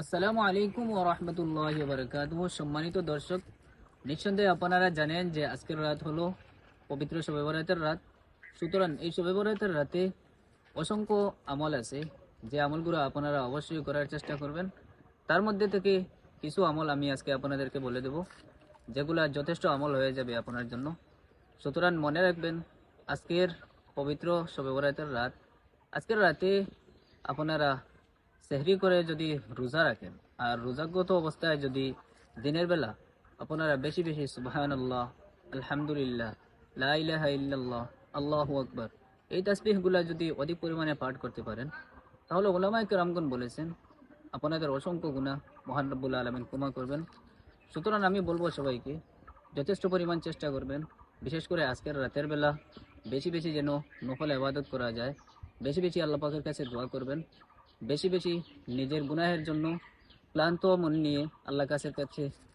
আসসালামু আলাইকুম ওয়া রাহমাতুল্লাহি ওয়া বারাকাতুহু। সম্মানিত দর্শক, নিঃসন্দেহে আপনারা জানেন যে আজকের রাত হলো পবিত্র শবে বরাতের রাত। সুতরাং এই শবে বরাতের রাতে অসংখ্য আমল আছে, যে আমলগুলো আপনারা অবশ্যই করার চেষ্টা করবেন। তার মধ্যে থেকে কিছু আমল আমি আজকে আপনাদেরকে বলে দেব, যেগুলো যথেষ্ট আমল হয়ে যাবে আপনার জন্য। সুতরাং মনে রাখবেন, আজকের পবিত্র শবে বরাতের রাত, আজকের রাতে আপনারা সেহরি করে যদি রোজা রাখেন, আর রোজাগত অবস্থায় যদি দিনের বেলা আপনারা বেশি বেশি সুবহানাল্লাহ, আলহামদুলিল্লাহ, লা ইলাহা ইল্লাল্লাহ, আল্লাহু আকবার, এই তাসবিহগুলা যদি অধিক পরিমাণে পাঠ করতে পারেন, তাহলে ওলামায়ে কেরামগণ বলেছেন আপনাদের অসংখ্য গুনাহ মহান রব্বুল আলামিন ক্ষমা করবেন। সুতরাং আমি বলবো সবাইকে যথেষ্ট পরিমাণ চেষ্টা করবেন, বিশেষ করে আজকের রাতের বেলা বেশি বেশি যেন নফল ইবাদত করা যায়, বেশি বেশি আল্লাহ পাকের কাছে দোয়া করবেন, বেশি বেশি নিজের গুনাহের জন্য ক্লান্ত মন নিয়ে আল্লাহর কাছে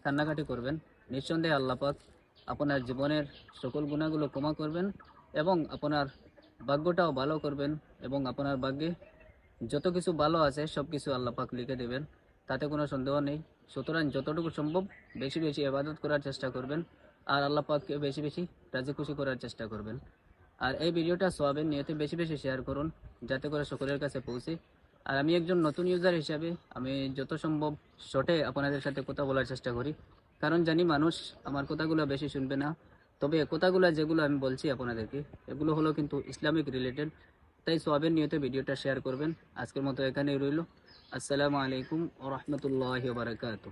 কান্নাকাটি করবেন। নিঃসন্দেহে আল্লাহ পাক আপনার জীবনের সকল গুনাহগুলো ক্ষমা করবেন এবং আপনার ভাগ্যটাও ভালো করবেন, এবং আপনার ভাগ্যে যত কিছু ভালো আছে সব কিছু আল্লাহ পাক লিখে দেবেন, তাতে কোনো সন্দেহ নেই। সুতরাং যতটুকু সম্ভব বেশি বেশি ইবাদত করার চেষ্টা করবেন, আর আল্লাহ পাককে বেশি বেশি রাজি খুশি করার চেষ্টা করবেন। আর এই ভিডিওটা সওয়াবের নিয়তে বেশি বেশি শেয়ার করুন, যাতে করে সকলের কাছে পৌঁছে। আর আমি একজন নতুন ইউজার হিসাবে আমি যত সম্ভব শর্টে আপনাদের সাথে কথা বলার চেষ্টা করি, কারণ জানি মানুষ আমার কথাগুলো বেশি শুনবে না। তবে কথাগুলো যেগুলো আমি বলছি আপনাদেরকে, এগুলো হলো কিন্তু ইসলামিক রিলেটেড, তাই সওয়াবের নিয়তে ভিডিওটা শেয়ার করবেন। আজকের মতো এখানেই রইল। আসসালামু আলাইকুম ওয়া রাহমাতুল্লাহি ওয়া বারাকাতুহু।